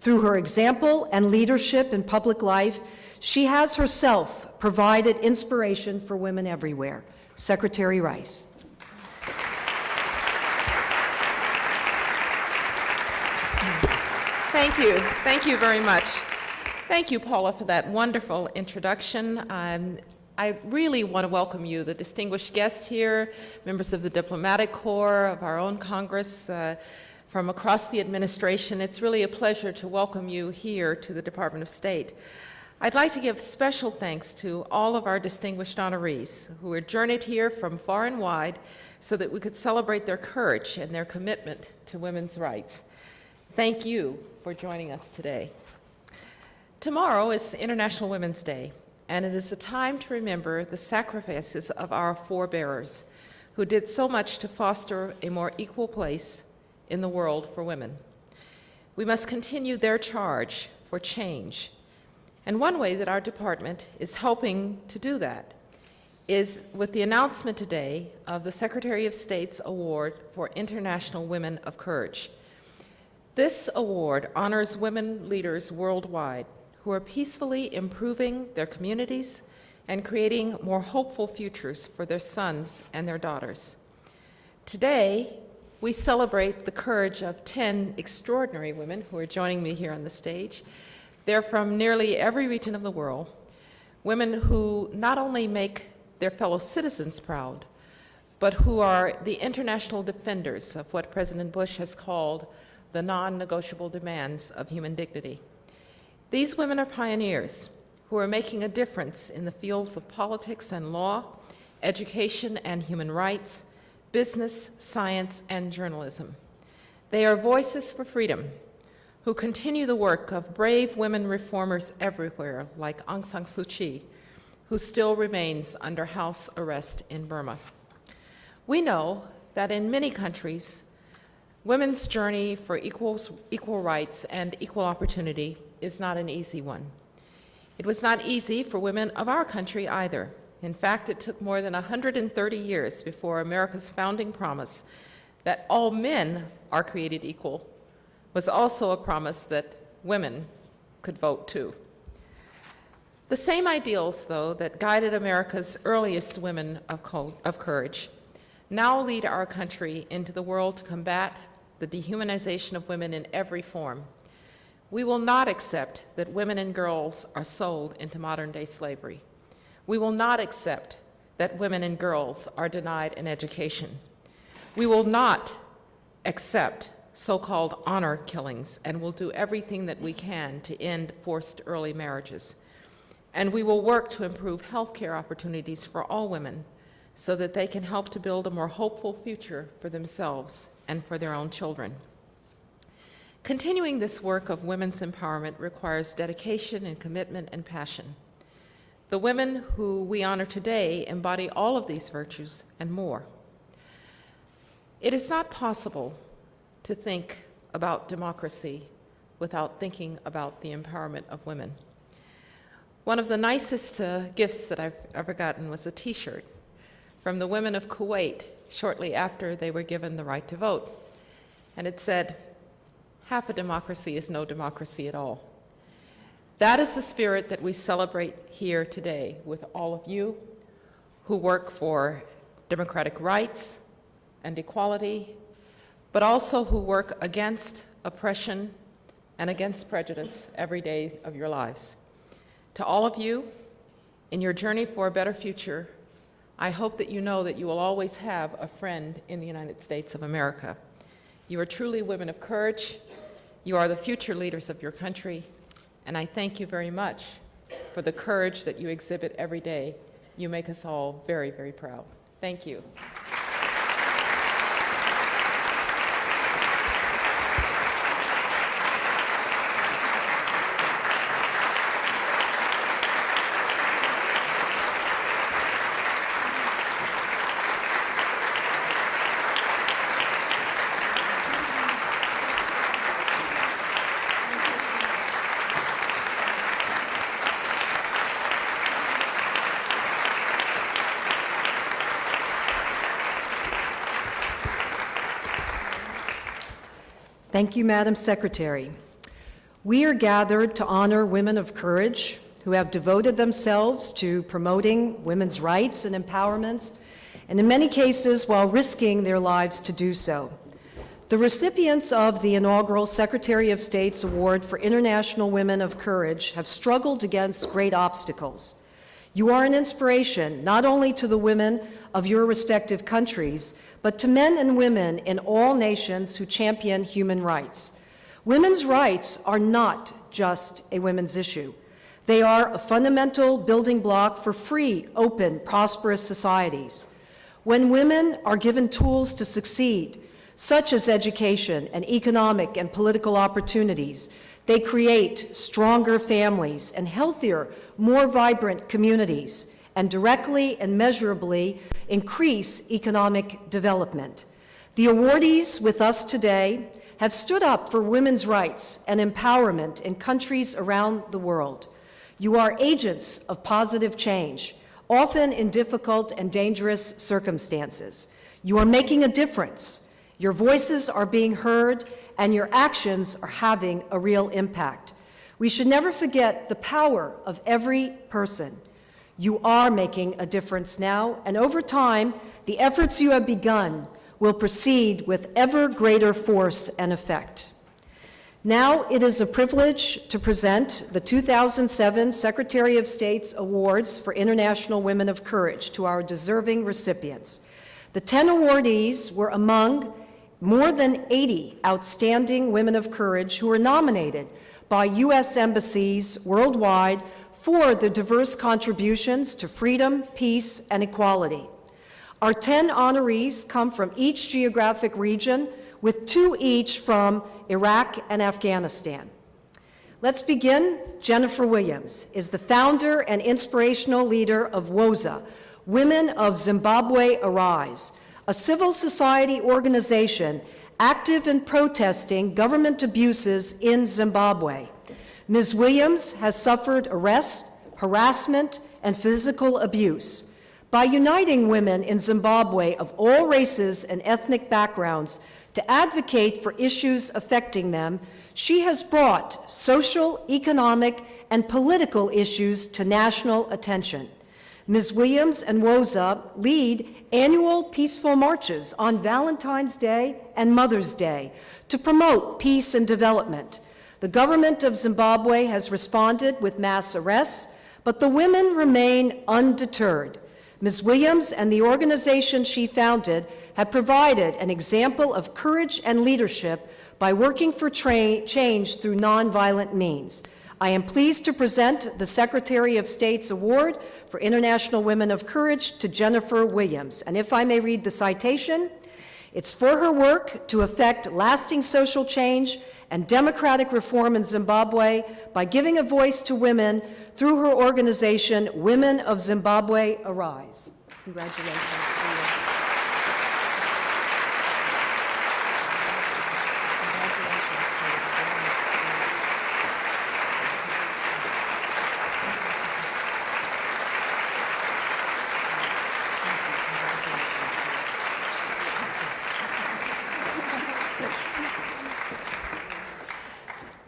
Through her example and leadership in public life, she has herself provided inspiration for women everywhere. Secretary Rice. Thank you. Thank you very much. Thank you, Paula, for that wonderful introduction. I really want to welcome you, the distinguished guests here, members of the diplomatic corps, of our own Congress, from across the administration. It's really a pleasure to welcome you here to the Department of State. I'd like to give special thanks to all of our distinguished honorees who have journeyed here from far and wide so that we could celebrate their courage and their commitment to women's rights. Thank you for joining us today. Tomorrow is International Women's Day, and it is a time to remember the sacrifices of our forebearers who did so much to foster a more equal place in the world for women. We must continue their charge for change. And one way that our department is helping to do that is with the announcement today of the Secretary of State's Award for International Women of Courage. This award honors women leaders worldwide who are peacefully improving their communities and creating more hopeful futures for their sons and their daughters. Today, we celebrate the courage of 10 extraordinary women who are joining me here on the stage. They're from nearly every region of the world, women who not only make their fellow citizens proud, but who are the international defenders of what President Bush has called the non-negotiable demands of human dignity. These women are pioneers who are making a difference in the fields of politics and law, education and human rights, business, science, and journalism. They are voices for freedom who continue the work of brave women reformers everywhere, like Aung San Suu Kyi, who still remains under house arrest in Burma. We know that in many countries, women's journey for equal rights and equal opportunity is not an easy one. It was not easy for women of our country either. In fact, it took more than 130 years before America's founding promise that all men are created equal was also a promise that women could vote too. The same ideals, though, that guided America's earliest women of courage now lead our country into the world to combat the dehumanization of women in every form. We will not accept that women and girls are sold into modern-day slavery. We will not accept that women and girls are denied an education. We will not accept so-called honor killings, and will do everything that we can to end forced early marriages. And we will work to improve health care opportunities for all women so that they can help to build a more hopeful future for themselves and for their own children. Continuing this work of women's empowerment requires dedication and commitment and passion. The women who we honor today embody all of these virtues and more. It is not possible to think about democracy without thinking about the empowerment of women. One of the nicest gifts that I've ever gotten was a T-shirt from the women of Kuwait shortly after they were given the right to vote. And it said, "Half a democracy is no democracy at all." That is the spirit that we celebrate here today with all of you who work for democratic rights and equality, but also who work against oppression and against prejudice every day of your lives. To all of you, in your journey for a better future, I hope that you know that you will always have a friend in the United States of America. You are truly women of courage. You are the future leaders of your country, and I thank you very much for the courage that you exhibit every day. You make us all very, very proud. Thank you. Thank you, Madam Secretary. We are gathered to honor women of courage who have devoted themselves to promoting women's rights and empowerment, and in many cases while risking their lives to do so. The recipients of the inaugural Secretary of State's Award for International Women of Courage have struggled against great obstacles. You are an inspiration not only to the women of your respective countries, but to men and women in all nations who champion human rights. Women's rights are not just a women's issue. They are a fundamental building block for free, open, prosperous societies. When women are given tools to succeed, such as education and economic and political opportunities, they create stronger families and healthier, more vibrant communities, and directly and measurably increase economic development. The awardees with us today have stood up for women's rights and empowerment in countries around the world. You are agents of positive change, often in difficult and dangerous circumstances. You are making a difference. Your voices are being heard, and your actions are having a real impact. We should never forget the power of every person. You are making a difference now, and over time, the efforts you have begun will proceed with ever greater force and effect. Now it is a privilege to present the 2007 Secretary of State's Awards for International Women of Courage to our deserving recipients. The 10 awardees were among more than 80 outstanding women of courage who were nominated by U.S. embassies worldwide for their diverse contributions to freedom, peace, and equality. Our 10 honorees come from each geographic region, with 2 each from Iraq and Afghanistan. Let's begin. Jennifer Williams is the founder and inspirational leader of WOZA, Women of Zimbabwe Arise, a civil society organization active in protesting government abuses in Zimbabwe. Ms. Williams has suffered arrest, harassment, and physical abuse. By uniting women in Zimbabwe of all races and ethnic backgrounds to advocate for issues affecting them, she has brought social, economic, and political issues to national attention. Ms. Williams and WOZA lead annual peaceful marches on Valentine's Day and Mother's Day to promote peace and development. The government of Zimbabwe has responded with mass arrests, but the women remain undeterred. Ms. Williams and the organization she founded have provided an example of courage and leadership by working for change through nonviolent means. I am pleased to present the Secretary of State's Award for International Women of Courage to Jennifer Williams. And if I may read the citation, it's for her work to effect lasting social change and democratic reform in Zimbabwe by giving a voice to women through her organization, Women of Zimbabwe Arise. Congratulations to you.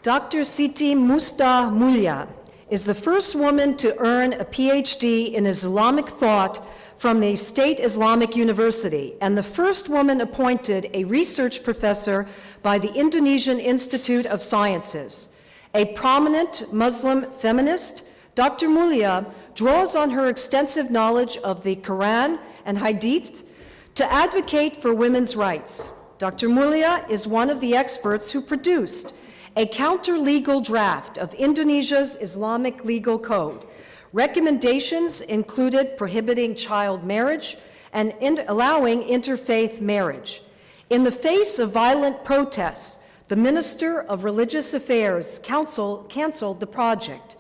Dr. Siti Musta Mulia is the first woman to earn a PhD in Islamic thought from the State Islamic University and the first woman appointed a research professor by the Indonesian Institute of Sciences. A prominent Muslim feminist, Dr. Mulia draws on her extensive knowledge of the Quran and Hadith to advocate for women's rights. Dr. Mulia is one of the experts who produced a counter-legal draft of Indonesia's Islamic legal code. Recommendations included prohibiting child marriage and allowing interfaith marriage. In the face of violent protests, the Minister of Religious Affairs canceled the project.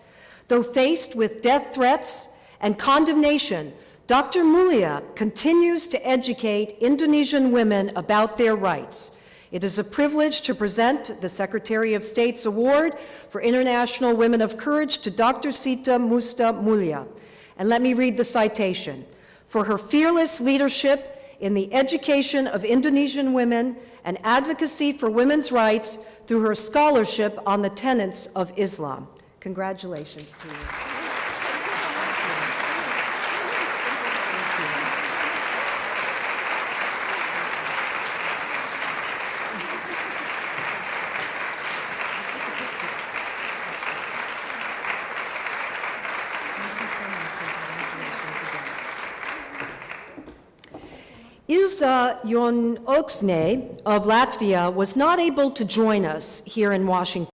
Though faced with death threats and condemnation, Dr. Mulia continues to educate Indonesian women about their rights. It is a privilege to present the Secretary of State's Award for International Women of Courage to Dr. Siti Musta Mulia. And let me read the citation. For her fearless leadership in the education of Indonesian women and advocacy for women's rights through her scholarship on the tenets of Islam. Congratulations to you. Ilza Yon Oksne of Latvia was not able to join us here in Washington